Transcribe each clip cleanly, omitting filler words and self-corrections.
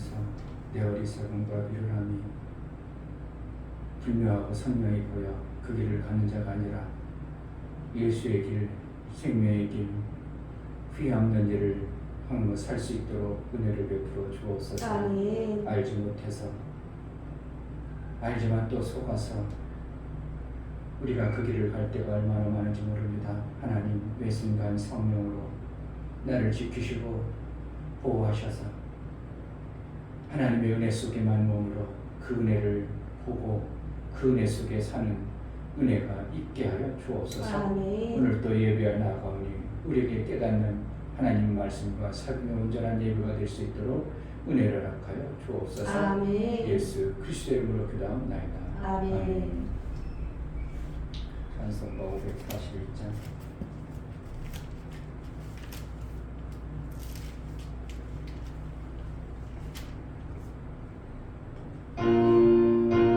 인하여서 내 어리석음과 비루함이 분명하고 선명히 보여 그 길을 가는 자가 아니라 예수의 길, 생명의 길, 후회 없는 일을 하는 살 수 있도록 은혜를 베풀어 주옵소서. 아멘. 알지 못해서 알지만 또 속아서 우리가 그 길을 갈 때가 얼마나 많은지 모릅니다. 하나님 외순간 성령으로 나를 지키시고 보호하셔서 하나님의 은혜 속에만 몸으로 그 은혜를 보고 그 은혜 속에 사는 은혜가 있게 하여 주옵소서. 아멘. 오늘 또 예배에 나아가오니 우리에게 깨닫는 하나님 말씀과 삶의 온전한 예배가 될 수 있도록 은혜를 허락하여 주옵소서. 아멘. 예수 그리스도의 이름으로 기도하옵나이다. 아멘. 찬송가 541장. We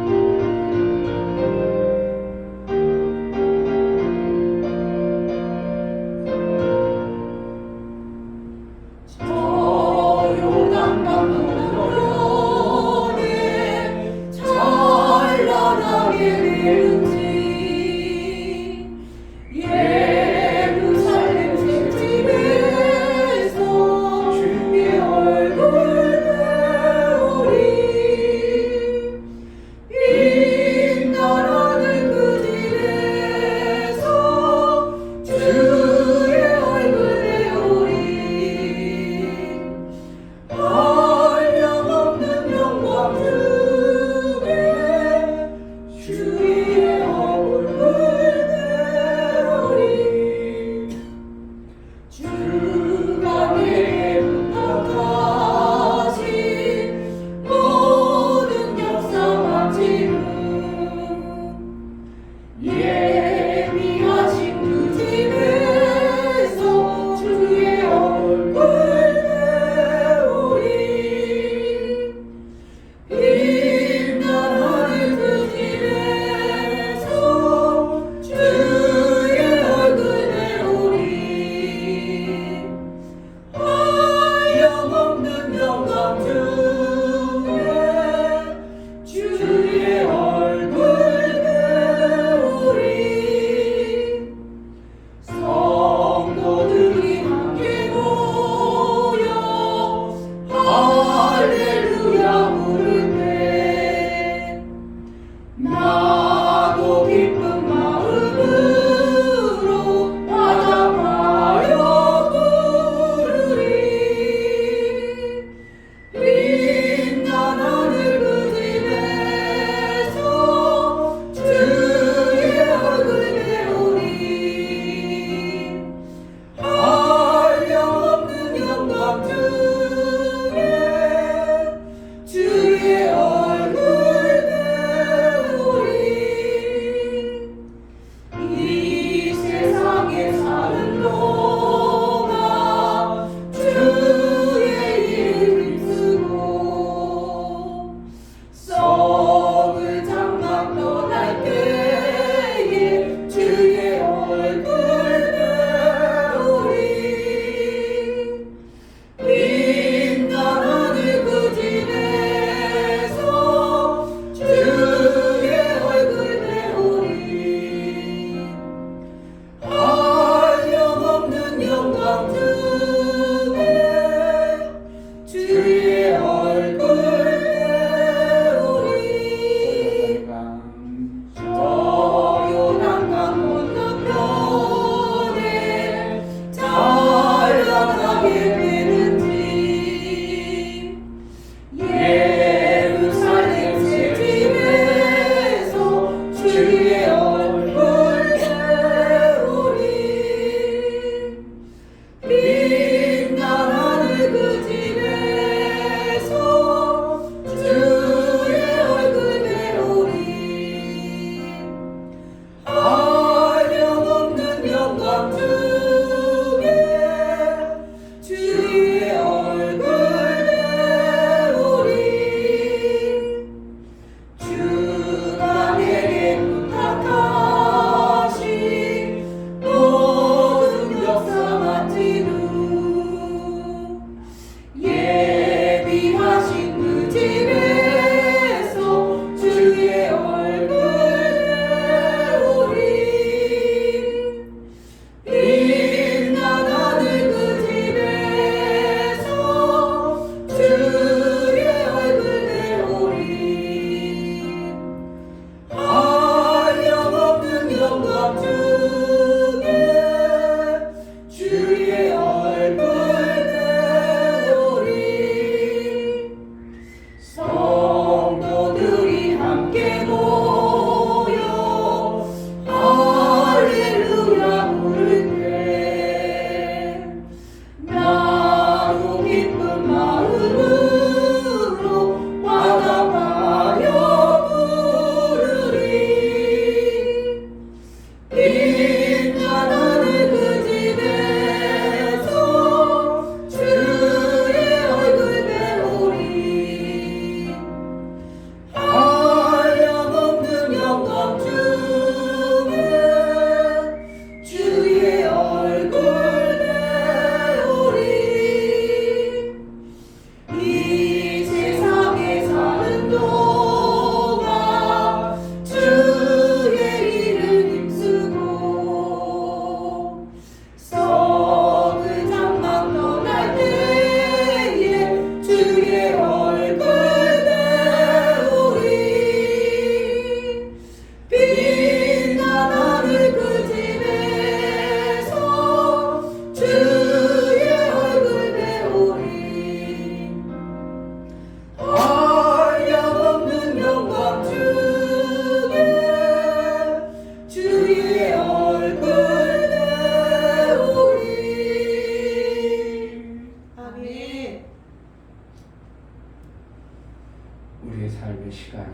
우리의 삶의 시간이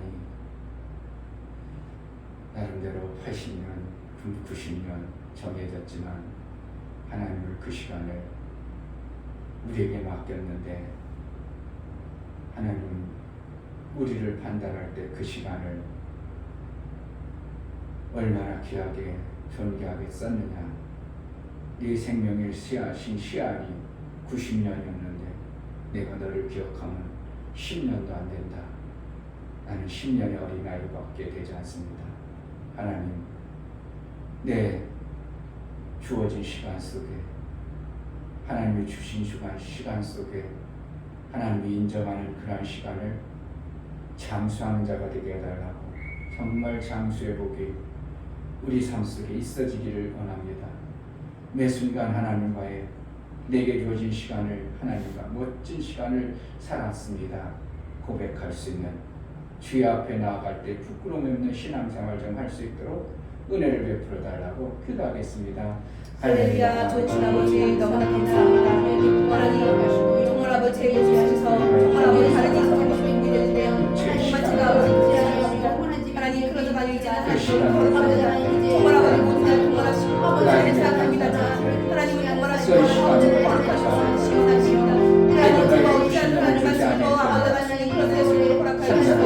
나름대로 80년, 90년 정해졌지만 하나님은 그 시간을 우리에게 맡겼는데 하나님은 우리를 판단할 때 그 시간을 얼마나 귀하게 존귀하게 썼느냐. 네 생명을 씨앗인 씨앗이 90년이었는데 내가 너를 기억하면 10년도 안 된다. 나는 10년의 어린아이밖에 되지 않습니다. 하나님, 내 주어진 시간 속에 하나님이 주신 시간 속에 하나님이 인정하는 그러한 시간을 장수하는 자가 되게 해달라고, 정말 장수의 복이 우리 삶 속에 있어지기를 원합니다. 매 순간 하나님과의 내게 주어진 시간을 하나님과 멋진 시간을 살았습니다. 고백할 수 있는 주의 앞에 나아갈 때 부끄러움 없는 신앙생활 좀 할 수 있도록 은혜를 베풀어 달라고 기도하겠습니다. 할렐루야. 좋으신 아버지 너무나 감사합니다. 하나님 정말 아버지 예수께서 정말 아버지 다른 인생을 믿어주며 정말 제가 아버지 하나님 그러던 아니 이제는 하나님 정말 아버지 모든 날 동원하시고 하나님 생각합니다. 하나님은 동원하시고 하나님은 거룩하시고 시원하십니다. 하나님 정말 어떻게 하는 말씀으로 아버지 하나님 그런 예수를 허락하시고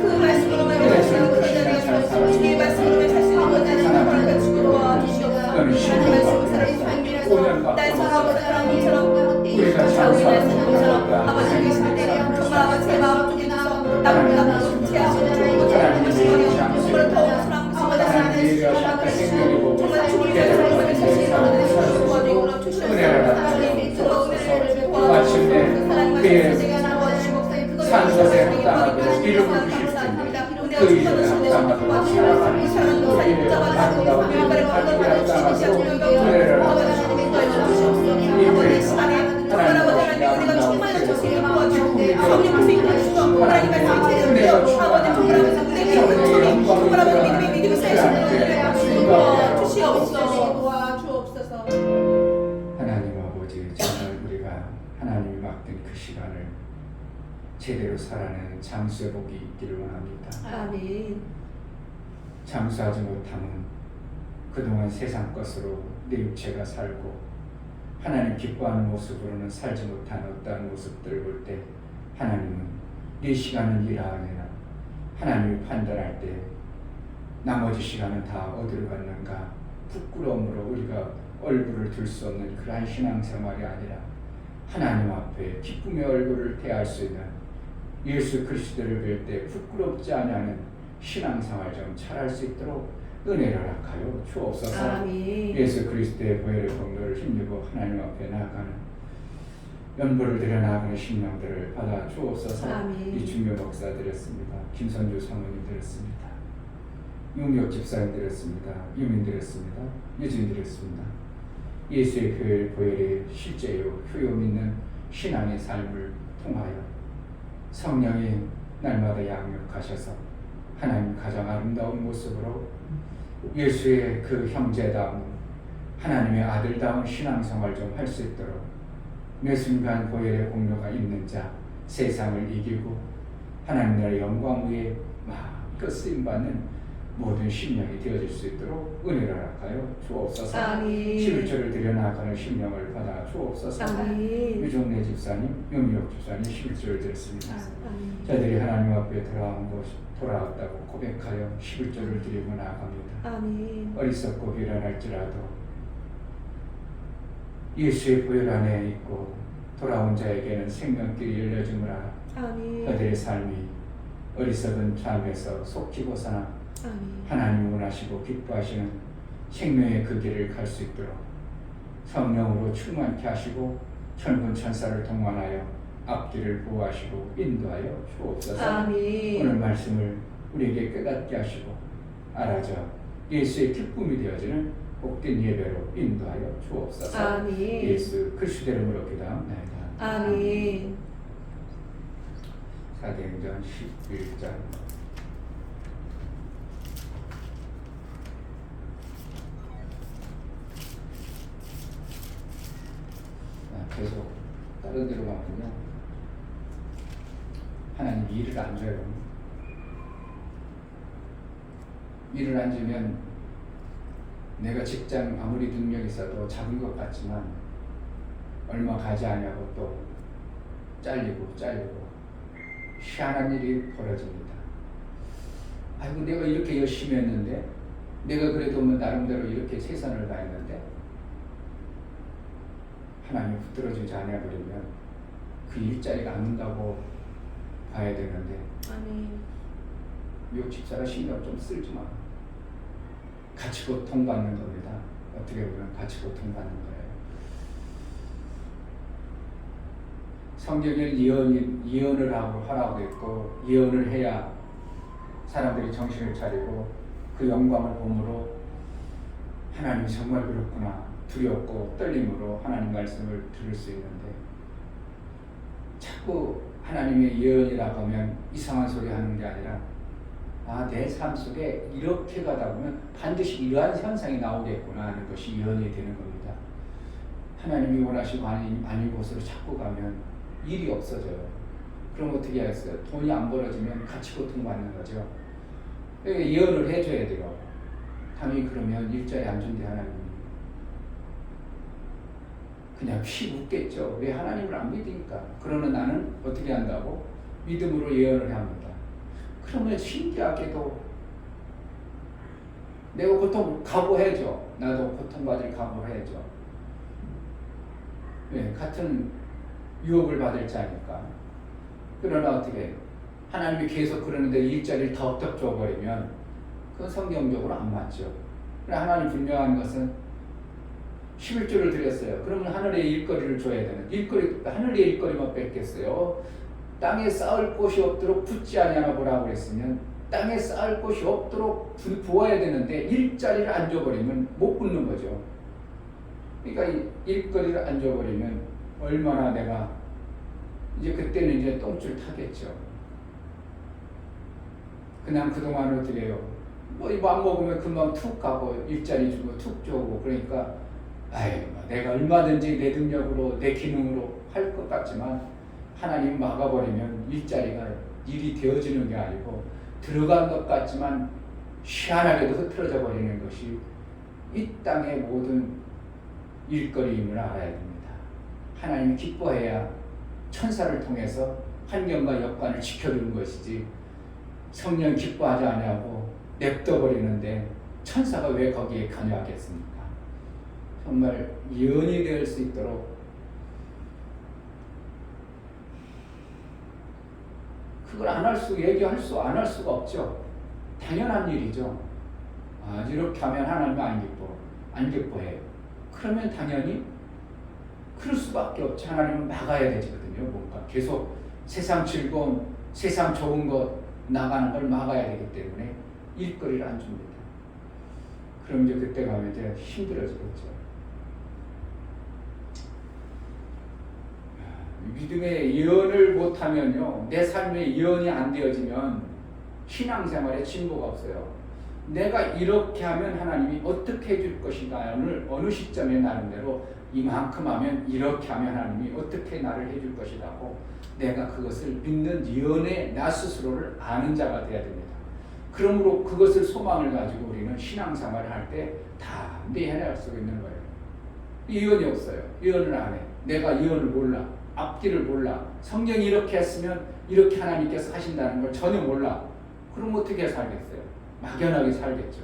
그 말씀으로만 여러분을 그런 자리에서 주의 말씀으로만 살 수 있는 하나님 허락하시고 도와주시옵소서. 하나님 말씀을 살아주시고 날 살아보자 하나님처럼 우리 말씀처럼 아버지 계실 때 정말 아버지의 마음 속에 있어서 나쁜 죄하고 정말 더욱 사랑 아버지 하나님 정말 주님의 사랑을 자신이 하나님 도와주고 주시옵소서. 마침내 그의 산 것에 합당하게 이름을 주실 텐데 그 이름에 합당하도록 사랑하는 우리를 아름다운 일들을 합당하도록 은혜를 하옵소서. 이 시간에 정말 아버지 하나님 우리가 충만한 저승을 도와주시고 성령 교수님을 주시고 하나님 말씀을 제대로 아버지 정말 아버지 정말 아버지 믿음의 믿음을 쌓이시는 분들을 도와주시옵소서. 하나님 아버지, 정말 우리가 하나님이 맡긴 그 시간을 제대로 살아내는 장수의 복이 있기를 원합니다. 아멘. 장수하지 못하면 그동안 세상 것으로 내 육체가 살고 하나님 기뻐하는 모습으로는 살지 못한 어떠한 모습들을 볼 때 하나님은 네 시간은 일하느라 하나님이 판단할 때 나머지 시간은 다 어디로 갔는가 부끄러움으로 우리가 얼굴을 들 수 없는 그러한 신앙생활이 아니라 하나님 앞에 기쁨의 얼굴을 대할 수 있는 예수 그리스도를 뵐 때 부끄럽지 않은 신앙생활 좀 잘할 수 있도록 은혜를 허락하여 주옵소서. 아멘. 예수 그리스도의 보혈의 공로를 힘입어 하나님 앞에 나아가는 연보를 들여 나아가는 심령들을 받아 주옵소서. 아멘. 이충묘 목사 드렸습니다. 김선주 사모님 드렸습니다. 용역 집사님 드렸습니다. 유민 드렸습니다. 유진 드렸습니다. 예수의 보혈의 실제요 효용 있는 신앙의 삶을 통하여 성령이 날마다 양육하셔서 하나님 가장 아름다운 모습으로 예수의 그 형제다운 하나님의 아들다운 신앙생활 좀 할 수 있도록 매 순간 보혈의 공로가 있는 자 세상을 이기고 하나님 나라의 영광 위에 마음껏 쓰임받는 모든 심령이 되어질 수 있도록 은혜를 허락하여 주옵소서. 아멘. 11조를 드려나가는 심령을 받아 주옵소서. 아멘. 유종래 집사님, 용미옥 집사님 11조를 드렸습니다. 아멘. 저희들이 하나님 앞에 돌아왔다고 고백하여 11조를 드리고 나아갑니다. 아멘. 어리석고 비련할지라도 예수의 보혈 안에 있고 돌아온 자에게는 생명길이 열려줌을 알아 아멘. 그들의 삶이 어리석은 삶에서 속히 벗어나 아멘. 하나님 원하시고 기뻐하시는 생명의 그 길을 갈 수 있도록 성령으로 충만케 하시고 천군 천사를 동원하여 앞길을 보호하시고 인도하여 주옵소서. 아멘. 오늘 말씀을 우리에게 깨닫게 하시고 알아져 예수의 기쁨이 되어지는 복된 예배로 인도하여 주옵소서. 아멘. 예수 그리스도 이름으로 기도합니다. 아멘. 사도행전 11장 계속 다른 데로 가면요 하나님 일을 안 줘요. 일을 안 주면 내가 직장 아무리 능력 있어도 작은 것 같지만 얼마 가지 않냐고 또 잘리고 희한한 일이 벌어집니다. 아이고 내가 이렇게 열심히 했는데 내가 그래도 뭐 나름대로 이렇게 최선을 다했는데 하나님이 붙들어주지 않아버리면 그 일자리가 안 온다고 봐야 되는데 아멘. 미국 집사가 신경 좀 쓸지 마. 같이 고통받는 겁니다. 어떻게 보면 같이 고통받는 거예요. 성경에 예언을 하라고 했고 예언을 해야 사람들이 정신을 차리고 그 영광을 보므로 하나님이 정말 그렇구나 두렵고 떨림으로 하나님 말씀을 들을 수 있는데 자꾸 하나님의 예언이라고 하면 이상한 소리 하는 게 아니라 내 삶 속에 이렇게 가다 보면 반드시 이러한 현상이 나오겠구나 하는 것이 예언이 되는 겁니다. 하나님이 원하시고 아닌 곳으로 자꾸 가면 일이 없어져요. 그럼 어떻게 하겠어요? 돈이 안 벌어지면 같이 고통받는 거죠. 그러니까 예언을 해줘야 돼요. 당연히 그러면 일자리 안 준대 하나님이. 그냥 피 묻겠죠. 왜 하나님을 안 믿으니까. 그러나 나는 어떻게 한다고? 믿음으로 예언을 합니다. 그러면 신기하게도 내가 고통 각오해줘. 나도 고통받을 각오해줘. 네, 같은 유혹을 받을 자니까. 그러나 어떻게 하나님이 계속 그러는데 일자리를 덕덕 줘버리면 그건 성경적으로 안 맞죠. 그러나 하나님 분명한 것은 11조를 드렸어요. 그러면 하늘의 일거리를 줘야 되는 하늘의 일거리만 뺏겠어요. 땅에 쌓을 곳이 없도록 붙지 아니하나 보라고 그랬으면 땅에 쌓을 곳이 없도록 부어야 되는데 일자리를 안 줘버리면 못 붙는 거죠. 그러니까 일거리를 안 줘버리면 얼마나 내가 이제 그때는 이제 똥줄 타겠죠. 그냥 그동안 어떻게 해요? 뭐 이거 안 먹으면 금방 툭 가고 일자리 주고 툭 주고 그러니까 내가 얼마든지 내 능력으로 내 기능으로 할 것 같지만 하나님 막아버리면 일이 되어지는 게 아니고 들어간 것 같지만 희한하게도 흐트러져 버리는 것이 이 땅의 모든 일거리임을 알아야 됩니다. 하나님이 기뻐해야 천사를 통해서 환경과 여건을 지켜주는 것이지 성령 기뻐하지 않냐고 냅둬버리는데 천사가 왜 거기에 관여하겠습니까? 정말 예언이 될 수 있도록 그걸 안 할 수, 안 할 수가 없죠. 당연한 일이죠. 이렇게 하면 하나님은 안 기뻐해요. 그러면 당연히 그럴 수밖에 없지. 하나님은 막아야 되거든요. 뭔가 계속 세상 즐거움, 세상 좋은 것 나가는 걸 막아야 되기 때문에 일거리를 안 줍니다. 그럼 이제 그때 가면 이제 힘들어지겠죠. 믿음의 예언을 못하면요, 내 삶의 예언이 안 되어지면 신앙생활에 진보가 없어요. 내가 이렇게 하면 하나님이 어떻게 해줄 것인가를 어느 시점에 나름대로 이만큼 하면 이렇게 하면 하나님이 어떻게 나를 해줄 것이라고 내가 그것을 믿는 예언에 나 스스로를 아는 자가 돼야 됩니다. 그러므로 그것을 소망을 가지고 우리는 신앙생활을 할 때 다 해낼 수 있는 거예요. 예언이 없어요. 예언을 안 해. 내가 예언을 몰라. 앞뒤를 몰라. 성경이 이렇게 했으면 이렇게 하나님께서 하신다는 걸 전혀 몰라. 그럼 어떻게 살겠어요? 막연하게 살겠죠.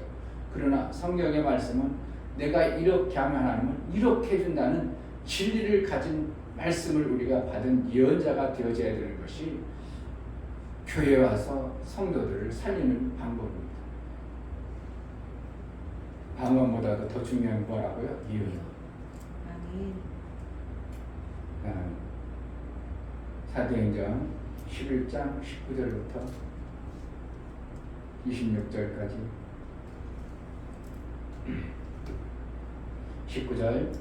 그러나 성경의 말씀은 내가 이렇게 하면 하나님은 이렇게 해준다는 진리를 가진 말씀을 우리가 받은 예언자가 되어져야 되는 것이 교회에 와서 성도들을 살리는 방법입니다. 방언보다도 더 중요한 건 뭐라고요? 예언. 사도행전 11장 19절부터 26절까지 19절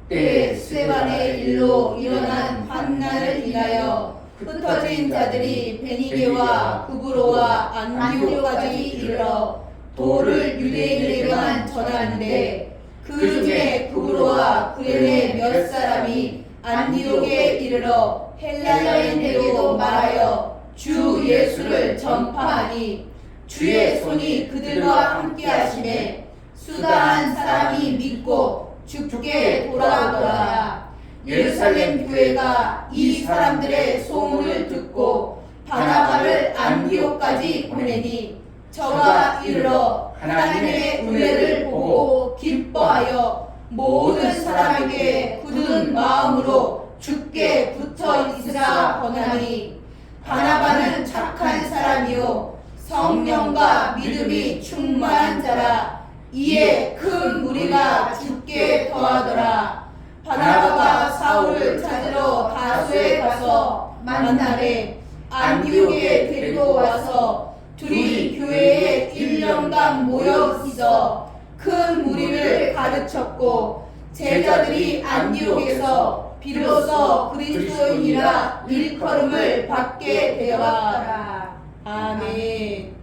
때 스데반의 일로 일어난 환난을 인하여 흩어진 자들이 베니게와 구브로와 안디옥까지 이르러 도를 유대인에게만 전하는데 그 중에 구브로와 구레네 몇 사람이 안디옥에 이르러 헬라인에게도 말하여 주 예수를 전파하니 주의 손이 그들과 함께하심에 수다한 사람이 믿고 죽게 돌아오더라. 예루살렘 교회가 이 사람들의 소문을 듣고 바나바를 안디옥까지 보내니 저가 이르러 하나님의 은혜를 보고 기뻐하여 모든 사람에게 굳은 마음으로 주께 붙어 있으라 권하니 바나바는 착한 사람이요 성령과 믿음이 충만한 자라. 이에 큰 무리가 주께 더하더라. 바나바가 사울을 찾으러 다소에 가서 만나되 안디옥에 데리고 와서 둘이 교회에 1년간 모여 있어 큰 무리를 가르쳤고 제자들이 안디옥에서 비로소 그리스도인이라 일컬음을 받게 되었더라. 아멘.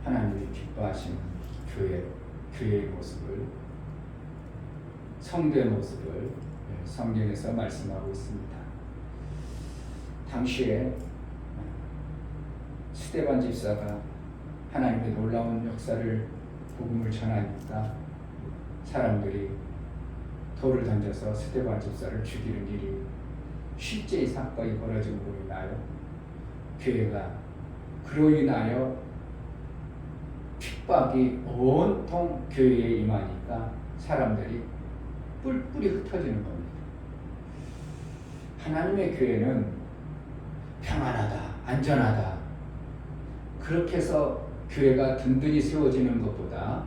하나님이 기뻐하시는 교회의 모습을, 성도의 모습을 성경에서 말씀하고 있습니다. 당시에 스데반 집사가 하나님의 놀라운 역사를 복음을 전하니까 사람들이 돌을 던져서 스데반 집사를 죽이는 일이 실제 이 사건이 벌어짐으로 인하여 교회가 그로 인하여 핍박이 온통 교회에 임하니까 사람들이 뿔뿔이 흩어지는 겁니다. 하나님의 교회는 평안하다, 안전하다. 그렇게 해서 교회가 든든히 세워지는 것보다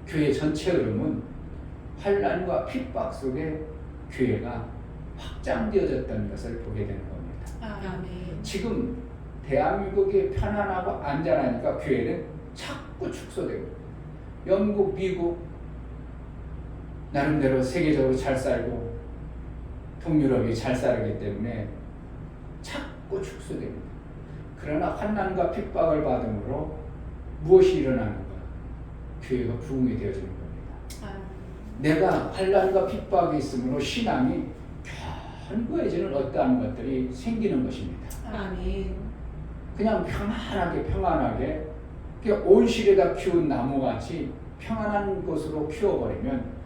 교회 전체 흐름은 환난과 핍박 속에 교회가 확장되어졌다는 것을 보게 되는 겁니다. 아멘. 지금 대한민국이 편안하고 안전하니까 교회는 자꾸 축소되고, 영국, 미국 나름대로 세계적으로 잘 살고 동유럽이 잘 살기 때문에 자꾸 축소됩니다. 그러나 환난과 핍박을 받음으로 무엇이 일어나는가? 교회가 부흥이 되어지는 겁니다. 내가 환난과 핍박이 있으므로 신앙이 견고해지는 어떠한 것들이 생기는 것입니다. 아멘. 그냥 평안하게 그냥 온실에다 키운 나무같이 평안한 곳으로 키워버리면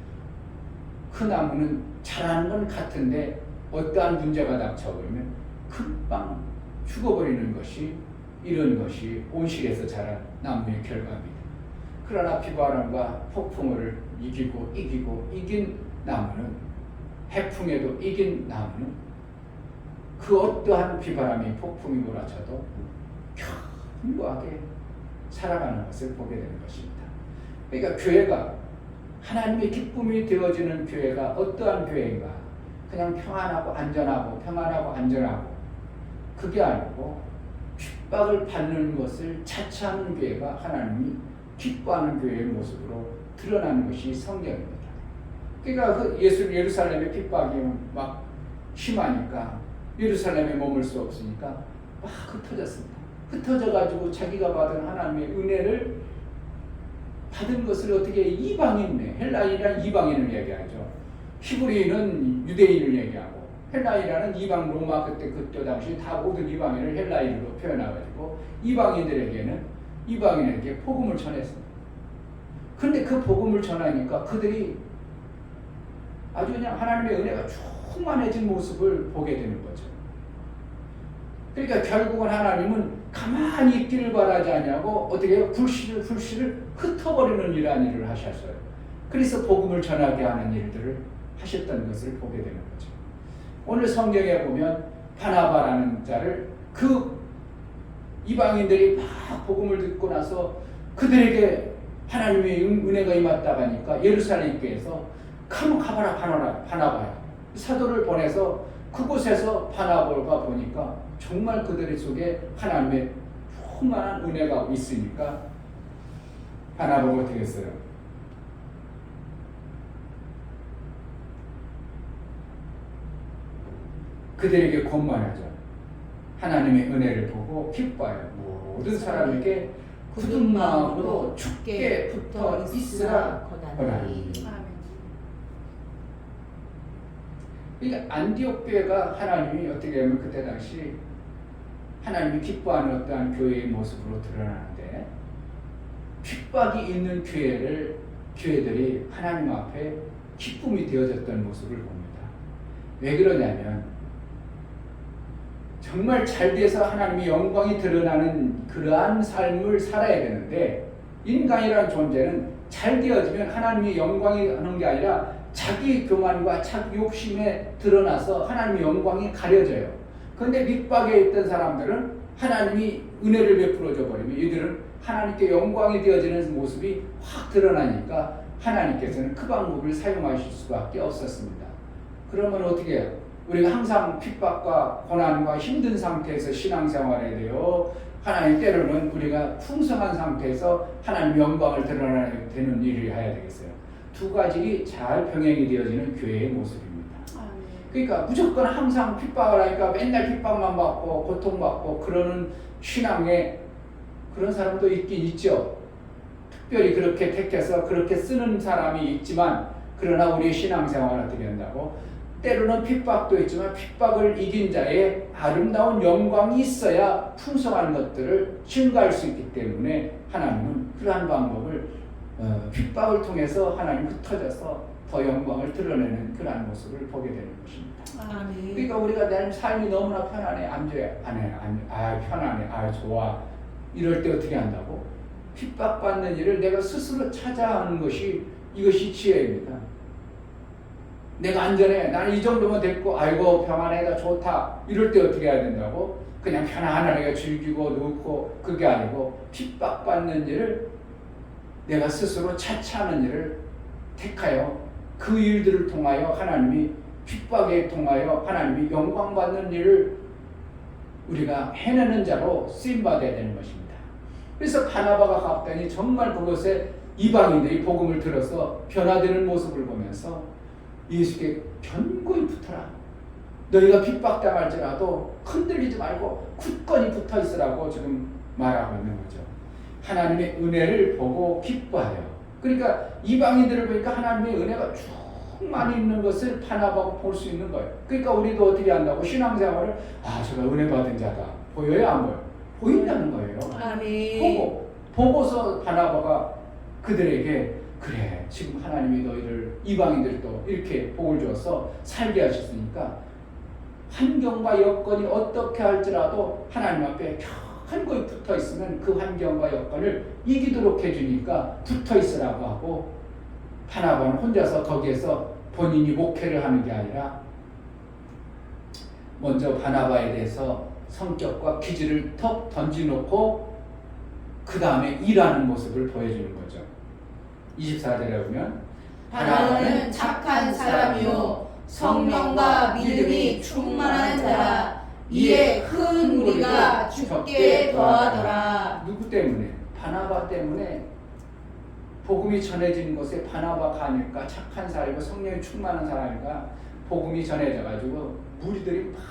그 나무는 자라는 건 같은데 어떠한 문제가 닥쳐버리면 금방 죽어버리는 것이, 이런 것이 온실에서 자란 나무의 결과입니다. 그러나 비바람과 폭풍을 이기고 이긴 나무는, 해풍에도 이긴 나무는 그 어떠한 비바람이 폭풍이 몰아쳐도 견고하게 살아가는 것을 보게 되는 것입니다. 그러니까 교회가, 하나님의 기쁨이 되어지는 교회가 어떠한 교회인가? 그냥 평안하고 안전하고 그게 아니고 핍박을 받는 것을 자처하는 교회가 하나님이 기뻐하는 교회의 모습으로 드러나는 것이 성경입니다. 그러니까 그 예루살렘의 핍박이 막 심하니까 예루살렘에 머물 수 없으니까 막 흩어졌습니다. 흩어져가지고 자기가 받은 하나님의 은혜를 받은 것을 어떻게 이방인네, 헬라인이란 이방인을 얘기하죠. 히브리인은 유대인을 얘기하고 헬라인이라는 이방 로마 그때 당시 다 모든 이방인을 헬라인으로 표현해가지고 이방인에게 복음을 전했습니다. 그런데 그 복음을 전하니까 그들이 아주 그냥 하나님의 은혜가 충만해진 모습을 보게 되는 거죠. 그러니까 결국은 하나님은 가만히 있기를 바라지 않냐고 어떻게 해요? 불씨를 흩어버리는 이러한 일을 하셨어요. 그래서 복음을 전하게 하는 일들을 하셨던 것을 보게 되는 거죠. 오늘 성경에 보면 바나바라는 자를 그 이방인들이 막 복음을 듣고 나서 그들에게 하나님의 은혜가 임했다고 하니까 예루살렘 교회에서 가봐라 바나바야. 사도를 보내서 그곳에서 바나바가 보니까 정말 그들 속에 하나님의 충만한 은혜가 있으니까 바나바가 어떻게 했어요? 그들에게 권면하죠. 하나님의 은혜를 보고 기뻐하여 모든 사람에게 굳은 마음으로 주께 붙어 있으라 권하니. 그러니까 안디옥 교회가 하나님이 어떻게 하면 그때 당시 하나님이 기뻐하는 어떠한 교회의 모습으로 드러나는데, 핍박이 있는 교회들이 하나님 앞에 기쁨이 되어졌던 모습을 봅니다. 왜 그러냐면 정말 잘 돼서 하나님의 영광이 드러나는 그러한 삶을 살아야 되는데, 인간이라는 존재는 잘 되어지면 하나님의 영광이 하는 게 아니라 자기 교만과 자기 욕심에 드러나서 하나님의 영광이 가려져요. 그런데 밑박에 있던 사람들은 하나님이 은혜를 베풀어줘 버리면 이들은 하나님께 영광이 되어지는 모습이 확 드러나니까 하나님께서는 그 방법을 사용하실 수밖에 없었습니다. 그러면 어떻게 해요? 우리가 항상 핍박과 고난과 힘든 상태에서 신앙생활해야 돼요. 하나님 때로는 우리가 풍성한 상태에서 하나님 영광을 드러내야 되는 일을 해야 되겠어요. 두 가지가 잘 병행이 되어지는 교회의 모습입니다. 그러니까 무조건 항상 핍박을 하니까 맨날 핍박만 받고 고통받고 그러는 신앙에 그런 사람도 있긴 있죠. 특별히 그렇게 택해서 그렇게 쓰는 사람이 있지만, 그러나 우리의 신앙생활을 어떻게 한다고? 때로는 핍박도 있지만 핍박을 이긴 자의 아름다운 영광이 있어야 풍성한 것들을 증가할 수 있기 때문에 하나님은 그러한 방법을 핍박을 통해서 하나님 흩어져서 더 영광을 드러내는 그러한 모습을 보게 되는 것입니다. 아멘. 그러니까 우리가 내 삶이 너무나 편안해, 편안해, 좋아, 이럴 때 어떻게 한다고? 핍박받는 일을 내가 스스로 찾아하는 것이, 이것이 지혜입니다. 내가 안전해, 나는 이 정도면 됐고, 아이고 평안해, 나 좋다, 이럴 때 어떻게 해야 된다고? 그냥 편안하게 즐기고 놓고, 그게 아니고 핍박받는 일을 내가 스스로 차치하는 일을 택하여 그 일들을 통하여 하나님이 핍박에 통하여 하나님이 영광받는 일을 우리가 해내는 자로 쓰임받아야 되는 것입니다. 그래서 바나바가 갔더니 정말 그곳에 이방인들이 복음을 들어서 변화되는 모습을 보면서 예수께 견고히 붙어라. 너희가 핍박당할지라도 흔들리지 말고 굳건히 붙어 있으라고 지금 말하고 있는 거죠. 하나님의 은혜를 보고 기뻐하여. 그러니까 이방인들을 보니까 하나님의 은혜가 쭉 많이 있는 것을 바나바가 볼 수 있는 거예요. 그러니까 우리도 어떻게 한다고? 신앙생활을 제가 은혜 받은 자다. 보여요, 안 보여요? 보인다는 거예요. 아멘. 보고서 바나바가 그들에게, 그래, 지금 하나님이 너희를 이방인들도 이렇게 복을 주어서 살게 하셨으니까 환경과 여건이 어떻게 할지라도 하나님 앞에 견고히 붙어 있으면 그 환경과 여건을 이기도록 해주니까 붙어 있으라고 하고, 바나바는 혼자서 거기에서 본인이 목회를 하는 게 아니라 먼저 바나바에 대해서 성격과 기질을 턱 던져놓고 그 다음에 일하는 모습을 보여주는 거죠. 24절에 보면 바나바는 착한 사람이요 성령과 믿음이 충만한 자라. 이에 큰 무리가 죽게 더하더라. 누구 때문에? 바나바 때문에 복음이 전해지는 곳에 바나바가 아닐까? 착한 사람이고 성령이 충만한 사람이니까 복음이 전해져가지고 무리들이 막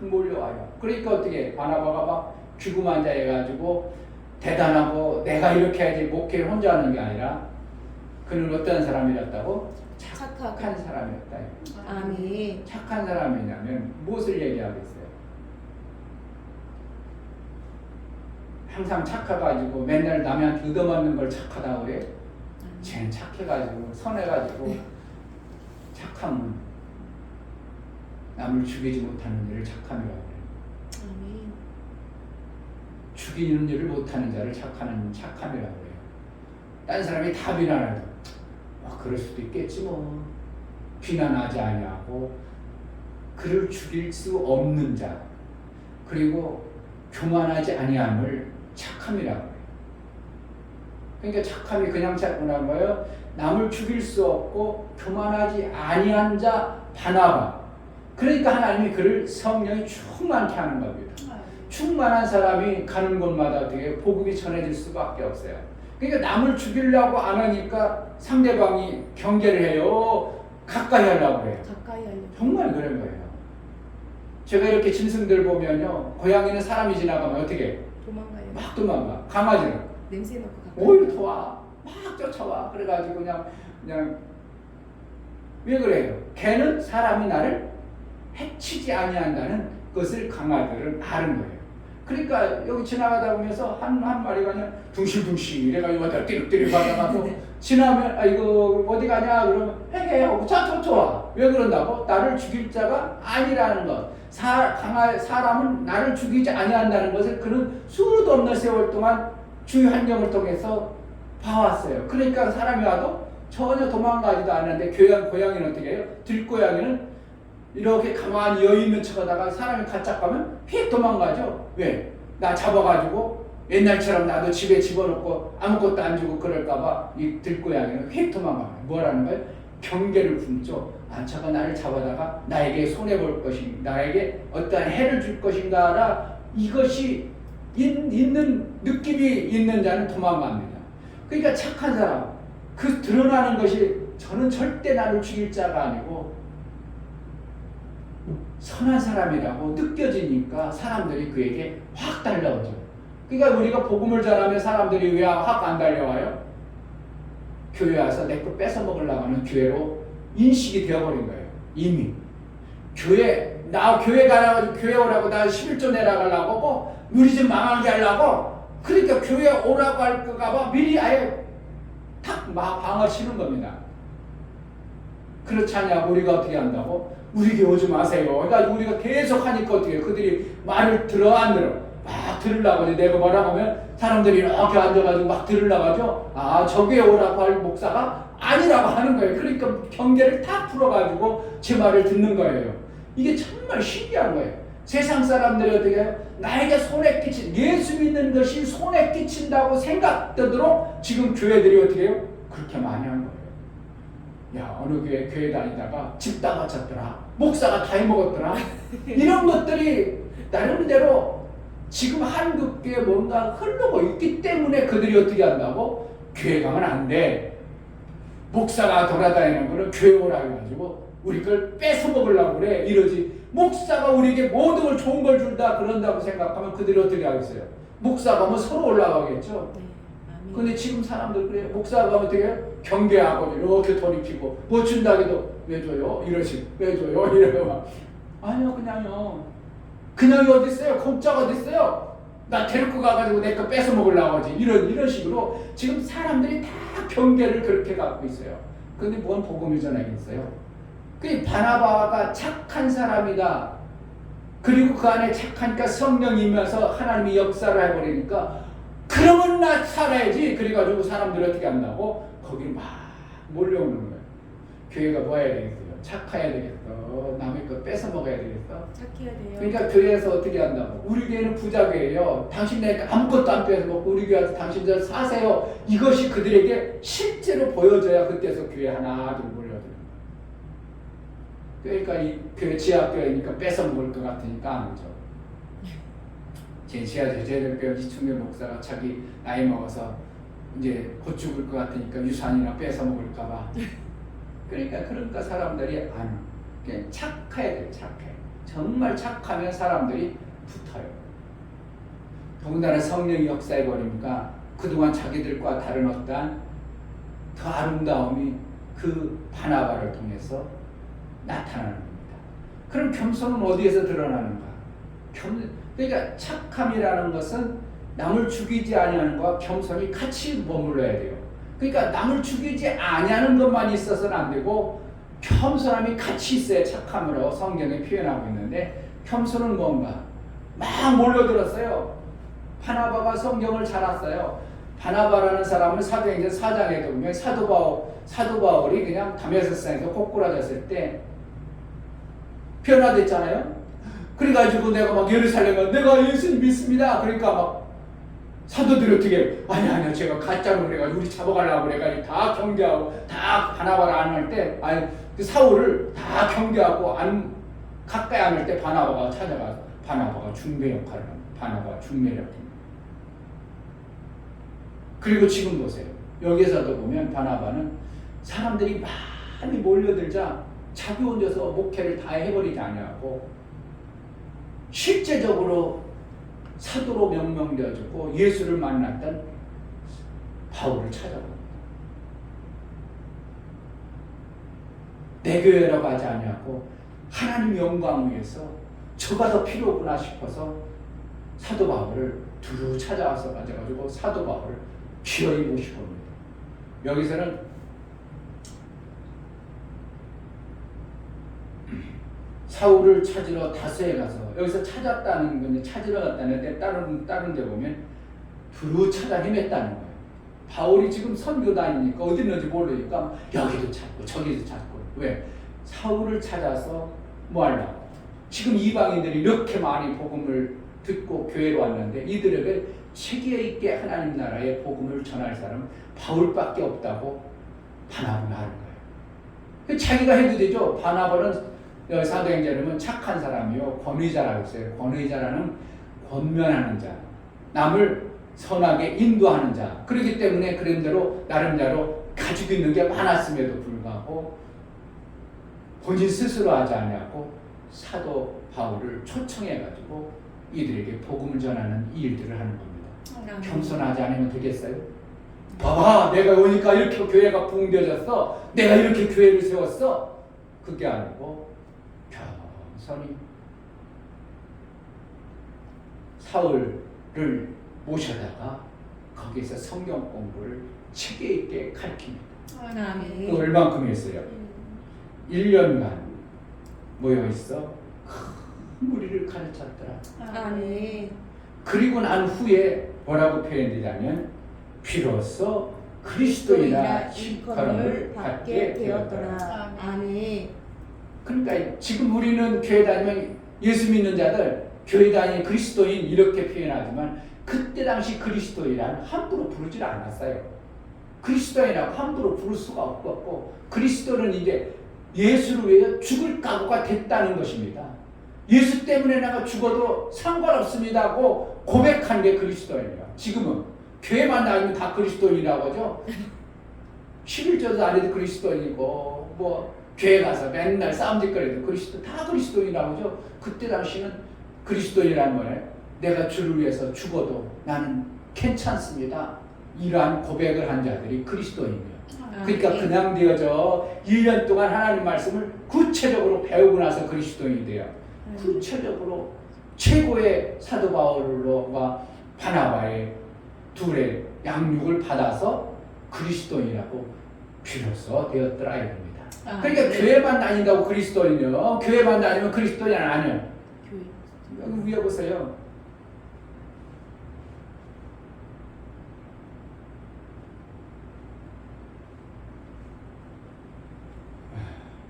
몰려와요. 그러니까 어떻게 바나바가 막 귀구만자해가지고 대단하고 내가 이렇게 해야지 목회를 혼자 하는 게 아니라 그는 어떤 사람이었다고? 착한 사람이었다. 아멘. 착한 사람이냐면 무엇을 얘기하겠어요? 항상 착해가지고 맨날 남한테 얻어맞는 걸 착하다고 그래? 쟤는 착해가지고 선해가지고 착함은 남을 죽이지 못하는 일을 착함이라고 그래요. 아멘. 죽이는 일을 못하는 자를 착함이라고 그래요. 딴 사람이 다 비난해도 그럴 수도 있겠지 뭐, 비난하지 아니하고 그를 죽일 수 없는 자, 그리고 교만하지 아니함을 착함이라고 해요. 그러니까 착함이 그냥 착함이라는 거예요. 남을 죽일 수 없고 교만하지 아니한 자 바나바. 그러니까 하나님이 그를 성령이 충만케 하는 겁니다. 충만한 사람이 가는 곳마다 어떻게 복음이 전해질 수밖에 없어요. 그러니까 남을 죽이려고 안 하니까 상대방이 경계를 해요. 가까이 하려고 해요. 가까이 하려고. 정말 그런 거예요. 제가 이렇게 짐승들 보면요, 고양이는 사람이 지나가면 어떻게? 도망가요. 막 도망가. 강아지는 냄새 맡고 가까이. 오히려 더 와. 막 쫓아와. 그래가지고 그냥 왜 그래요? 걔는 사람이 나를 해치지 아니한다는 것을 강아들은 아는 거예요. 그러니까 여기 지나가다 보면서 한 마리가 그냥 둥실둥실 이래가지고 왔다 띠룩띠룩 가다가도 지나면 아 이거 어디 가냐 그러면 헤헤 하고 자 좋아. 왜 그런다고? 나를 죽일 자가 아니라는 것. 사람은 나를 죽이지 아니한다는 것을 그는 수도 없는 세월 동안 주의 환경을 통해서 봐왔어요. 그러니까 사람이 와도 전혀 도망가지도 않는데 고양이는 어떻게 해요? 들고양이는 이렇게 가만히 여유있는 척하다가 사람이 가짝 가면 휙 도망가죠. 왜? 나 잡아가지고 옛날처럼 나도 집에 집어넣고 아무것도 안 주고 그럴까봐 이 들고양이는 휙 도망가요. 뭐라는 거예요? 경계를 품죠. 아, 저가 나를 잡아다가 나에게 손해볼 것인가, 나에게 어떠한 해를 줄 것인가라 이것이 있는 느낌이 있는 자는 도망갑니다. 그러니까 착한 사람, 그 드러나는 것이 저는 절대 나를 죽일 자가 아니고 선한 사람이라고 느껴지니까 사람들이 그에게 확 달려오죠. 그러니까 우리가 복음을 전하면 사람들이 왜 확 안 달려와요? 교회 와서 내 거 뺏어 먹으려고 하는 교회로 인식이 되어버린 거예요. 이미 교회 가라고 교회 오라고 나 11조 내라가려고 뭐 우리 집 망하게 하려고 그러니까 교회 오라고 할까봐 미리 아예 탁 방을 치는 겁니다. 그렇지 않냐? 우리가 어떻게 한다고? 우리 교회 오지 마세요. 그러니까 우리가 계속 하니까 어떻게 해요? 그들이 말을 들어 안 들어? 막 들으려고 하지. 내가 뭐라고 하면 사람들이 이렇게 앉아가지고 막 들으려고 하죠. 아, 저기에 오라고 할 목사가 아니라고 하는 거예요. 그러니까 경계를 다 풀어가지고 제 말을 듣는 거예요. 이게 정말 신기한 거예요. 세상 사람들이 어떻게 해요? 나에게 손해 끼친, 예수 믿는 것이 손해 끼친다고 생각되도록 지금 교회들이 어떻게 해요? 그렇게 많이 한 거예요. 야, 어느 교회 다니다가 집 다 바쳤더라. 목사가 다 해먹었더라. 이런 것들이 나름대로 지금 한국교회에 뭔가 흐르고 있기 때문에 그들이 어떻게 한다고? 교회 가면 안 돼. 목사가 돌아다니는 거는 교회 오라고 해가지고 우리 걸 뺏어 먹으려고 그래. 이러지. 목사가 우리에게 모든 걸 좋은 걸 준다 그런다고 생각하면 그들이 어떻게 하겠어요? 목사가 뭐 서로 올라가겠죠. 근데 지금 사람들 그래요. 목사가 가면 어떻게 해요? 경계하고 이렇게 돌이키고 뭐 준다고 해도 왜 줘요? 이러시 왜 줘요? 이래요 막. 아니요 그냥이 어디 있어요? 공짜가 어디 있어요? 나 데리고 가가지고 내 거 뺏어 먹으려고 하지. 이런 식으로 지금 사람들이 다 경계를 그렇게 갖고 있어요. 근데 뭔 복음을 전하겠어요? 그 바나바가 착한 사람이다. 그리고 그 안에 착하니까 성령이 임해서 하나님이 역사를 해버리니까 그러면 나 살아야지. 그래가지고 사람들이 어떻게 한다고? 거기 막 몰려오는 거예요. 교회가 뭐 해야 되겠어요? 착해야 되겠어. 남의 거 뺏어 먹어야 되겠어. 착해야 돼요. 그러니까 교회에서 어떻게 한다고? 우리 교회는 부자교회예요. 당신네 아무것도 안 뺏어 먹고 우리 교회 와서 당신들 사세요. 이것이 그들에게 실제로 보여져야 그때서 교회 하나 둘 몰려들어요. 그러니까 이 교회 지하교회니까 뺏어 먹을 것 같으니까 안 오죠. 제 지하교회 이충배 목사가 자기 나이 먹어서 이제 곧 죽을 것 같으니까 유산이나 뺏어 먹을까 봐. 그러니까 사람들이 안 그냥 착해야 돼요. 착해. 정말 착하면 사람들이 붙어요. 더군다나 성령이 역사해 버리니까 그동안 자기들과 다른 어떠한 더 아름다움이 그 바나바를 통해서 나타나는 겁니다. 그럼 겸손은 어디에서 드러나는가? 그러니까 착함이라는 것은 남을 죽이지 아니하는 것과 겸손이 같이 머물러야 돼요. 그러니까 남을 죽이지 아니하는 것만 있어서는 안 되고 겸손함이 같이 있어야 착함으로 성경에 표현하고 있는데 바나바는 뭔가 막 몰려들었어요. 바나바가 성경을 잘 왔어요. 바나바라는 사람은 사도행전 4장에도 보면 사도 바울이 그냥 다메섹산에서 꼬꾸라졌을 때 변화됐잖아요. 그래가지고 내가 막 예루살렘에 내가 예수님 믿습니다. 그러니까 막 사도들이 어떻게 아니야 제가 가짜로 그래가지고 우리 잡아가려고 그래가지고 다 경계하고 다 바나바를 안 할 때 그 사울을 다 경계하고 안 가까이 안 할 때 바나바가 찾아가서 바나바가 중매 역할을 합니다. 바나바가 중매력입니다. 그리고 지금 보세요. 여기서도 보면 바나바는 사람들이 많이 몰려들자 자기 혼자서 목회를 다 해버리지 않냐고 실제적으로 사도로 명명되어지고 예수를 만났던 바울을 찾아봅니다. 내 교회라고 하지 않냐고 하나님 영광을 위해서 저가 더 필요구나 싶어서 사도 바울을 두루 찾아와서 가지고 사도 바울을 기어이 모시고 옵니다. 여기서는 사울을 찾으러 다스에 가서, 여기서 찾았다는 건 찾으러 갔다는데 다른 데 보면 두루 찾아 헤맸다는 거예요. 바울이 지금 선교 다니니까 어디 있는지 모르니까 여기도 찾고 저기도 찾고. 왜? 사울을 찾아서 뭐 하려고? 지금 이방인들이 이렇게 많이 복음을 듣고 교회로 왔는데 이들에게 세계 있게 하나님 나라의 복음을 전할 사람은 바울밖에 없다고 바나바는 하는 거예요. 자기가 해도 되죠. 바나바는 사도행전에는 착한 사람이요, 권위자라고 했어요. 권위자라는 권면하는 자, 남을 선하게 인도하는 자. 그렇기 때문에 그런대로 나름대로 가지고 있는 게 많았음에도 불구하고 본인 스스로 하지 않냐고 사도 바울을 초청해가지고 이들에게 복음을 전하는 이 일들을 하는 겁니다. 겸손하지 않으면 되겠어요? 봐봐, 내가 오니까 이렇게 교회가 붕괴졌어. 내가 이렇게 교회를 세웠어. 그게 아니고 겸손히 사울을 모셔다가 거기서 성경 공부를 체계 있게 가르칩니다. 그 얼만큼 했어요? 1년간 모여 있어 큰 무리를 가르쳤더라. 그리고 난 후에 뭐라고 표현되냐면 비로소 그리스도인이라 일컬음을 받게 되었더라. 아멘. 그러니까 지금 우리는 교회 다니면 예수 믿는 자들 교회 다니는 그리스도인 이렇게 표현하지만 그때 당시 그리스도인이란 함부로 부르질 않았어요. 그리스도인이라고 함부로 부를 수가 없었고 그리스도는 이제 예수를 위해 죽을 각오가 됐다는 것입니다. 예수 때문에 내가 죽어도 상관없습니다고 고백한 게 그리스도인이에요. 지금은 교회만 다니면 다 그리스도인이라고 하죠. 11조도 안 해도 그리스도인이고 뭐 교회 가서 맨날 싸움짓거리도 다 그리스도인이라고 하죠. 그때 당시는 그리스도인이란 뭐예요? 내가 주를 위해서 죽어도 나는 괜찮습니다. 이러한 고백을 한 자들이 그리스도인이에요. 그러니까 그냥 되어져 1년 동안 하나님 말씀을 구체적으로 배우고 나서 그리스도인이 돼요. 구체적으로 최고의 사도 바울과 바나바의 둘의 양육을 받아서 그리스도인이라고 비로소 되었더라 이겁니다. 그러니까 교회만 다닌다고 그리스도인이요. 교회만 다니면 그리스도인 아니에요. 여기 위에 보세요.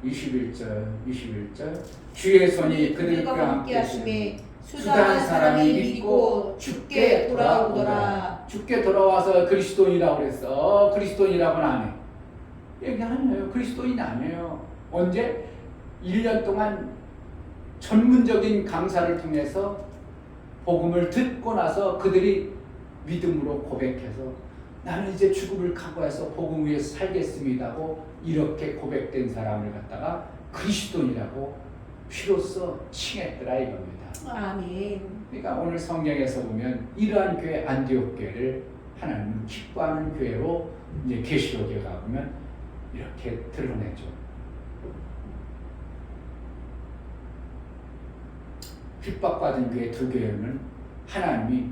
(21절) 주의 손이 그들과 함께 하심에 수다한 사람이 믿고 죽게 돌아오더라. 죽게 돌아와서 그리스도인이라고 그랬어. 그리스도인이라고는 안 해. 얘기 아니에요. 그리스도인 아니에요. 언제? 1년 동안 전문적인 강사를 통해서 복음을 듣고 나서 그들이 믿음으로 고백해서 나는 이제 죽음을 각오해서 복음 위에서 살겠습니다고 이렇게 고백된 사람을 갖다가 그리스도인이라고 비로소 칭했더라 이겁니다. 아멘. 그러니까 오늘 성경에서 보면 이러한 교회 안디옥 교회를 하나님은 기뻐하는 교회로 이제 계시록에 가보면 이렇게 드러내죠. 핍박받은 교회 두 교회는 하나님이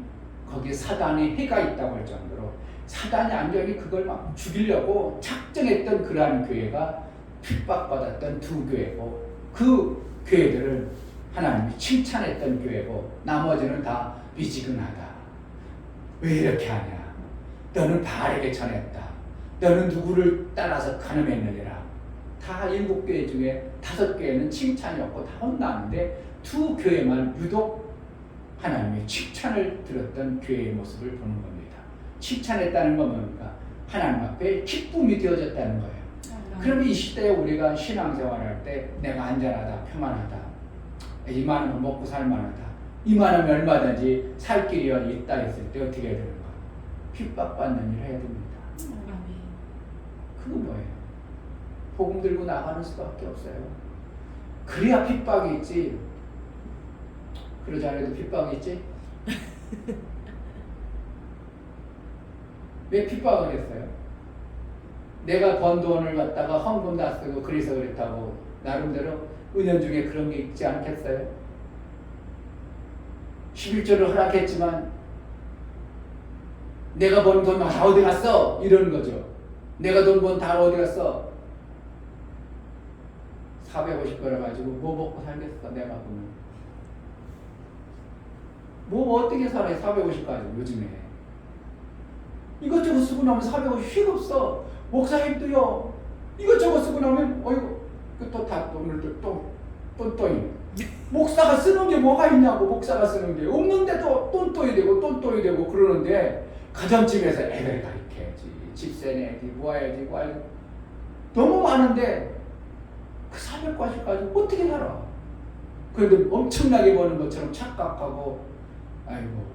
거기에 사단의 해가 있다고 할 정도로 사단이 완전히 그걸 막 죽이려고 작정했던 그러한 교회가 핍박받았던 두 교회고 그 교회들을 하나님이 칭찬했던 교회고 나머지는 다 미지근하다. 왜 이렇게 하냐? 너는 바알에게 전했다. 너는 누구를 따라서 간음했느니라. 다 7교회 중에 5교회는 칭찬이었고 다 혼나는데 두 교회만 유독 하나님의 칭찬을 들었던 교회의 모습을 보는 겁니다. 칭찬했다는 건 뭡니까? 하나님 앞에 기쁨이 되어졌다는 거예요. 그러면 이 시대에 우리가 신앙생활할 때 내가 안전하다, 평안하다, 이만하면 먹고 살만하다, 이만하면 얼마든지 살 길이 있다 했을 때 어떻게 해야 되는가? 핍박받는 일을 해야 됩니다. 그건 뭐예요? 복음 들고 나가는 수밖에 없어요. 그래야 핍박이 있지. 그러지 않아도 핍박이 있지? 왜 핍박을 했어요? 내가 번 돈을 갖다가 헌금 다 쓰고 그래서 그랬다고 나름대로 은연중에 그런 게 있지 않겠어요? 11조를 허락했지만 내가 번 돈 다 어디 갔어? 이러는 거죠. 내가 돈 번 다 어디 갔어? 450 벌어가지고 뭐 먹고 살겠어 내가 보면. 뭐 어떻게 살아요 450까지 요즘에. 이것저것 쓰고 나면 450 휙 없어. 목사님도요 이것저것 쓰고 나면 어이구 또 다 오늘 또 목사가 쓰는 게 뭐가 있냐고. 목사가 쓰는 게 없는데도 똔똔이 되고 똔똔이 되고 그러는데 가정집에서 애들 가르쳐야지 집세 내야지 모아야지 너무 많은데 그 400까지까지 어떻게 살아. 그래도 엄청나게 버는 것처럼 착각하고 아이고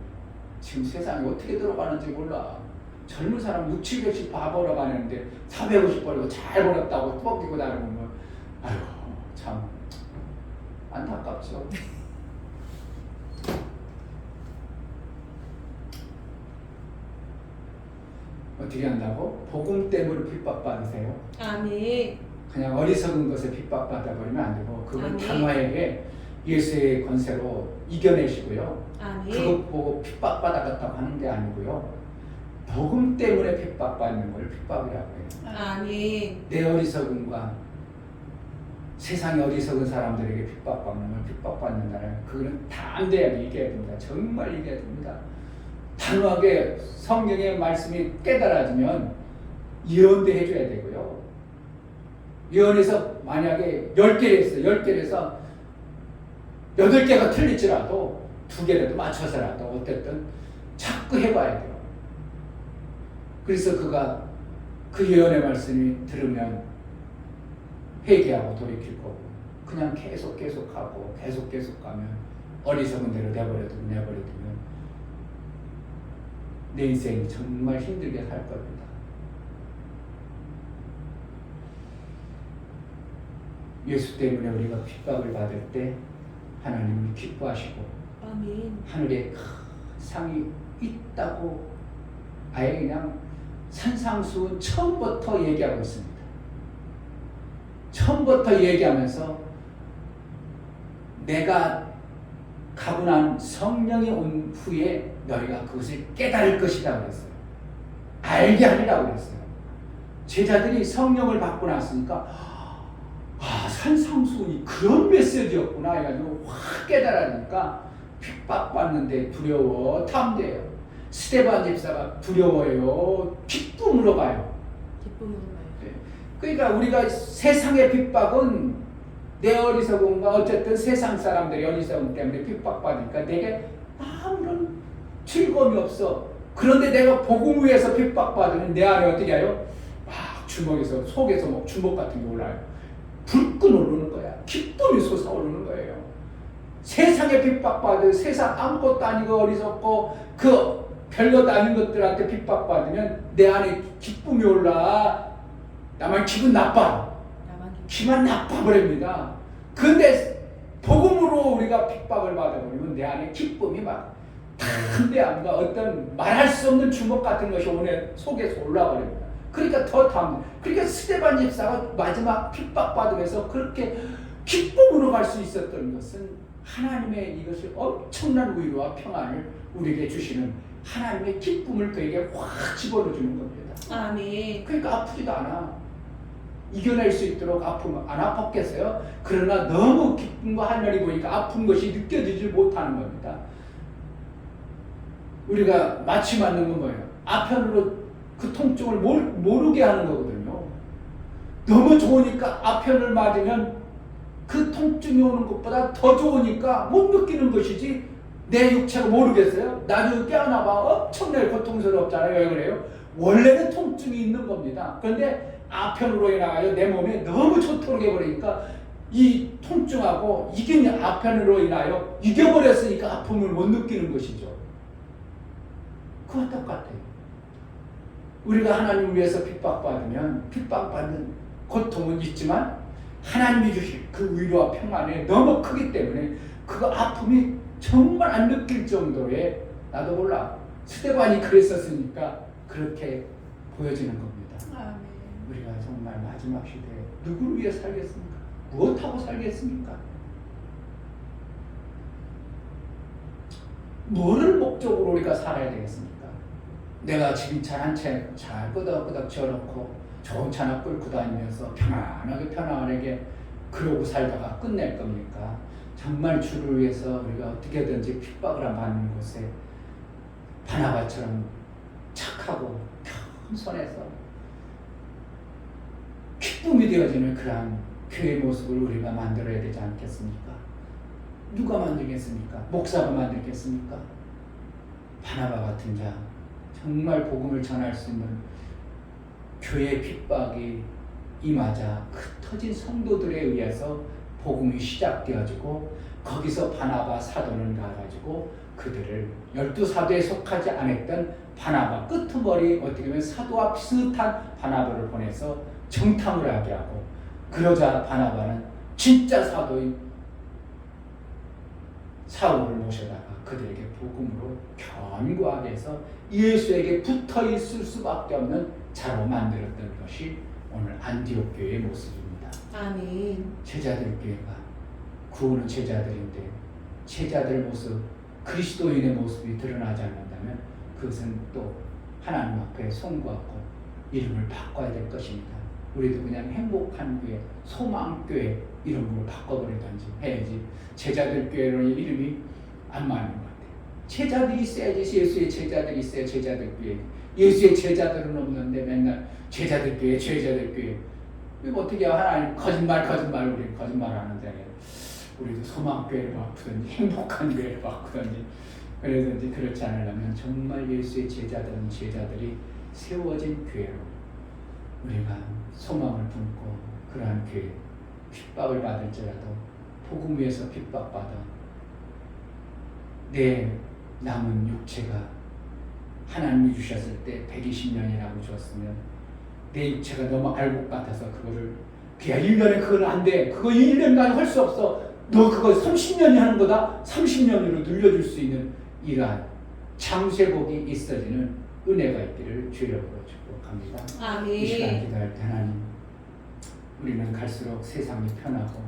지금 세상이 어떻게 들어가는지 몰라. 젊은 사람 6, 700씩 다 벌어가는데 450 벌고 잘 벌었다고 뻑기고 다니면 아이고 참 안타깝죠. 어떻게 한다고? 복음 때문에 핍박받으세요? 아멘. 그냥 어리석은 것에 핍박받아 버리면 안 되고 그걸 아멘. 단호하게 예수의 권세로 이겨내시고요. 아멘. 그것 보고 핍박받아갔다고 하는 게 아니고요. 복음 때문에 핍박받는 걸 핍박이라고 해요. 아멘. 내 어리석음과 세상의 어리석은 사람들에게 핍박받는 걸 핍박받는다는 그거는 담대하게 이겨야 됩니다. 정말 이겨야 됩니다. 단호하게 성경의 말씀이 깨달아지면 예언도 해줘야 되고요. 예언에서 만약에 10개를 했어요. 10개를 해서 8개가 틀릴지라도 2개라도 맞춰서라도 어쨌든 자꾸 해봐야 돼요. 그래서 그가 그 예언의 말씀이 들으면 회개하고 돌이킬 거고 그냥 계속 하고 계속 가면 어리석은 대로 내버려두면 내 인생이 정말 힘들게 살 겁니다. 예수 때문에 우리가 핍박을 받을 때 하나님은 기뻐하시고 아멘. 하늘에 큰 상이 있다고 아예 그냥 산상수훈 처음부터 얘기하고 있습니다. 처음부터 얘기하면서 내가 가고 난 성령이 온 후에 너희가 그것을 깨달을 것이다 그랬어요. 알게 하리라고 그랬어요. 제자들이 성령을 받고 났으니까 산상수훈이 그런 메시지였구나 해가지고 확 깨달으니까 핍박받는데 두려워 탐대요. 스데반 집사가 두려워요. 기쁨으로 가요. 기쁨으로 가요. 그러니까 우리가 세상의 핍박은 내 어리석음과 어쨌든 세상 사람들의 어리석음 때문에 핍박받으니까 내게 아무런 즐거움이 없어. 그런데 내가 복음 위에서 핍박받으면 내 안에 어떻게 해요? 막 주먹에서 속에서 막 주먹 같은 게 올라요. 불끈 오르는 거야. 기쁨이 솟아오르는 거예요. 세상에 핍박받은 세상 아무것도 아니고 어리석고 그 별것 아닌 것들한테 핍박받으면 내 안에 기쁨이 올라. 나만 기분 나빠. 기만 나빠버립니다. 근데 복음으로 우리가 핍박을 받아버리면 내 안에 기쁨이 막 담대함과 어떤 말할 수 없는 주먹 같은 것이 오늘 속에서 올라버립니다. 그러니까 더 담대. 그러니까 스데반 집사가 마지막 핍박받으면서 그렇게 기쁨으로 갈 수 있었던 것은 하나님의 이것을 엄청난 위로와 평안을 우리에게 주시는 하나님의 기쁨을 그에게 확 집어넣어주는 겁니다. 아멘. 그러니까 아프지도 않아. 이겨낼 수 있도록 아프면 안 아팠겠어요? 그러나 너무 기쁨과 하늘이 보니까 아픈 것이 느껴지지 못하는 겁니다. 우리가 마취 맞는 건 뭐예요? 아편으로 그 통증을 모르게 하는 거거든요. 너무 좋으니까 아편을 맞으면 그 통증이 오는 것보다 더 좋으니까 못 느끼는 것이지 내 육체가 모르겠어요? 나중에 깨어나봐 엄청나게 고통스럽잖아요. 왜 그래요? 원래는 통증이 있는 겁니다. 그런데 아편으로 인하여 내 몸에 너무 좋도록 해버리니까 이 통증하고 이긴 아편으로 인하여 이겨버렸으니까 아픔을 못 느끼는 것이죠. 그와 똑같아요. 우리가 하나님을 위해서 핍박받으면 핍박받는 고통은 있지만 하나님이 주실 그 위로와 평안이 너무 크기 때문에 그 아픔이 정말 안 느낄 정도의 나도 몰라 스데반이 그랬었으니까 그렇게 보여지는 겁니다. 아멘. 우리가 정말 마지막 시대에 누구를 위해 살겠습니까? 무엇하고 살겠습니까? 뭐를 목적으로 우리가 살아야 되겠습니까? 내가 지금 차 한 채 잘 끄덕끄덕 지어놓고 좋은 차나 끌고 다니면서 편안하게 그러고 살다가 끝낼 겁니까? 정말 주를 위해서 우리가 어떻게든지 핍박을 받는 곳에 바나바처럼 착하고 겸손해서 기쁨이 되어지는 그러한 교회 모습을 우리가 만들어야 되지 않겠습니까? 누가 만들겠습니까? 목사가 만들겠습니까? 바나바 같은 자, 정말 복음을 전할 수 있는 교회 핍박이 임하자 흩어진 성도들에 의해서 복음이 시작되어지고 거기서 바나바 사도는 가가지고 그들을 12사도에 속하지 않았던 바나바 끄트머리 어떻게 보면 사도와 비슷한 바나바를 보내서 정탐을 하게 하고 그러자 바나바는 진짜 사도인 사울을 모셔다가 그들에게 복음으로 견고하게 해서 예수에게 붙어 있을 수밖에 없는 자로 만들었던 것이 오늘 안디옥 교회의 모습입니다. 아멘. 제자들 교회가 구원은 제자들인데 제자들 모습, 그리스도인의 모습이 드러나지 않는다면 그것은 또 하나님 앞에 송구하고 이름을 바꿔야 될 것입니다. 우리도 그냥 행복한 교회, 소망교회 이름으로 바꿔버리든지 해야지 제자들 교회로는 이름이 안 맞는 것 같아요. 제자들이 있어야지. 예수의 제자들이 있어야 제자들 교회. 예수의 제자들은 없는데 맨날 제자들 교회 이거 어떻게 하나님 거짓말 우리 거짓말 하는데 우리도 소망교회를 바꾸든지 행복한 교회를 바꾸든지 그러든지 그렇지 않으려면 정말 예수의 제자들이 세워진 교회로 우리가 소망을 품고 그러한 교회 핍박을 받을지라도 복음 위에서 핍박받아 내 남은 육체가 하나님이 주셨을 때 120년이라고 주었으면 내 육체가 너무 알곡 같아서 그거를 그야 1년에 그건 안 돼. 그거 1년간 할 수 없어. 너 그거 30년이 하는 거다. 30년으로 늘려줄 수 있는 이러한 장쇄복이 있어지는 은혜가 있기를 주여 축복합니다. 아멘. 이 시간 기도할 때 하나님 우리는 갈수록 세상이 편하고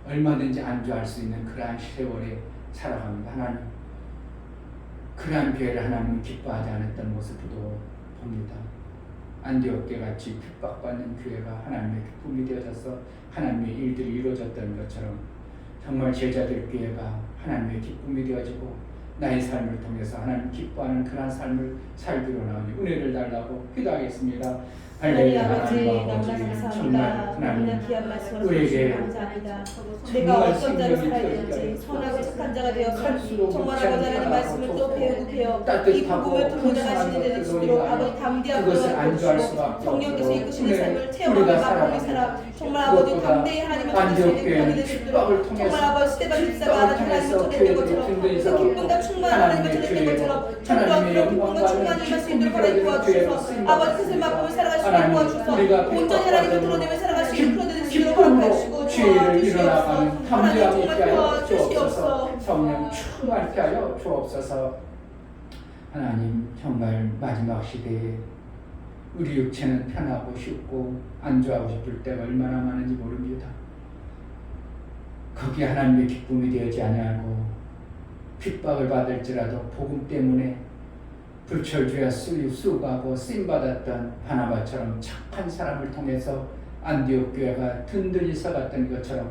얼마든지 안주할 수 있는 그러한 세월에 살아갑니다. 하나님 그러한 교회를 하나님이 기뻐하지 않았던 모습도 봅니다. 안디옥 같이 핍박받는 교회가 하나님의 기쁨이 되어져서 하나님의 일들이 이루어졌던 것처럼 정말 제자들 교회가 하나님의 기쁨이 되어지고 나의 삶을 통해서 하나님 기뻐하는 그러한 삶을 살기로 나오니 은혜를 달라고 기도하겠습니다. 하나님 아버지 너무나 감사합니다. 너무나 귀한 말씀을 주시고 감사합니다. 내가 어떤 자로 살아야 되는지 선하고 착한 자가 되어서 정말 아버지 하나님 말씀을 또 배우고 배워 이 복음을 들고자 하시는 데는 주도록 아버지 담대하고 주시고 성령께서 이끄시는 삶을 체험하며 맛보는 사람 정말 아버지 담대히 하나님을 통하시는 편이 되시도록 정말 아버지 스테반 집사가 하나님을 통했던 것처럼 그 기쁨과 충만한 하나님을 통했던 것처럼 정말 그런 기쁨과 충만한 말씀 있도록 하나님 도와주셔서 아버지 뜻을 맛보며 살아가시는 도와주셔서 온전히 하나님을 드러내며 살아가시는 그런 데는 주도록 하시고 일어나가는 담대함이 있게 하여 도와주시옵소서. 주옵소서. 성령 충만케 하여 주옵소서. 하나님 정말 마지막 시대에 우리 육체는 편하고 쉽고 안주하고 싶을 때가 얼마나 많은지 모릅니다. 거기에 하나님의 기쁨이 되지 아니하고 핍박을 받을지라도 복음 때문에 불철주야 수고하고 쓰임받았던 바나바처럼 착한 사람을 통해서 안디옥 교회가 든든히 서갔던 것처럼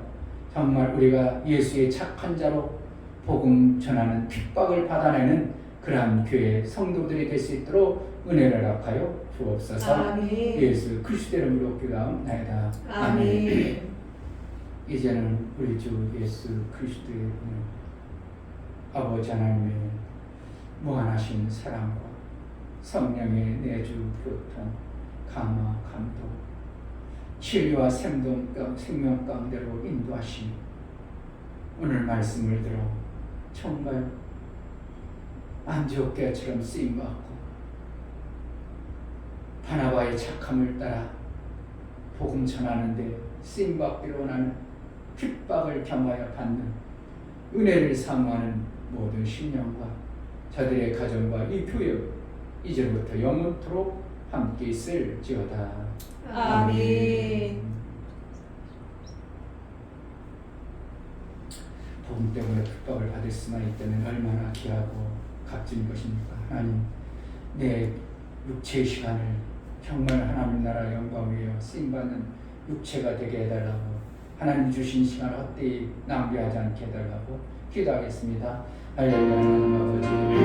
정말 우리가 예수의 착한 자로 복음 전하는 핍박을 받아내는 그러한 교회 성도들이 될 수 있도록 은혜를 허락하여 주옵소서. 아멘. 예수 그리스도 이름으로 기도하옵나이다. 아멘. 이제는 우리 주 예수 그리스도의 은혜, 아버지 하나님의 무한하신 사랑과 성령의 내주 교통, 강화, 감독, 진리와 생명 가운데로 인도하시니 오늘 말씀을 들어 정말 안디옥 교회처럼 쓰임받고 바나바의 착함을 따라 복음 전하는데 쓰임받기로 원하는 핍박을 겸하여 받는 은혜를 사모하는 모든 신령과 저들의 가정과 이 교회 이제부터 영원토록 함께 있을지어다. 아멘. 복음 때문에 핍박을 받을 수만 있다면 얼마나 귀하고 값진 것입니까? 하나님, 내 육체의 시간을 정말 하나님 나라 영광 위에 쓰임받는 육체가 되게 해달라고, 하나님 주신 시간을 헛되이 낭비하지 않게 해달라고 기도하겠습니다. 할렐루야. 하나님 아버지,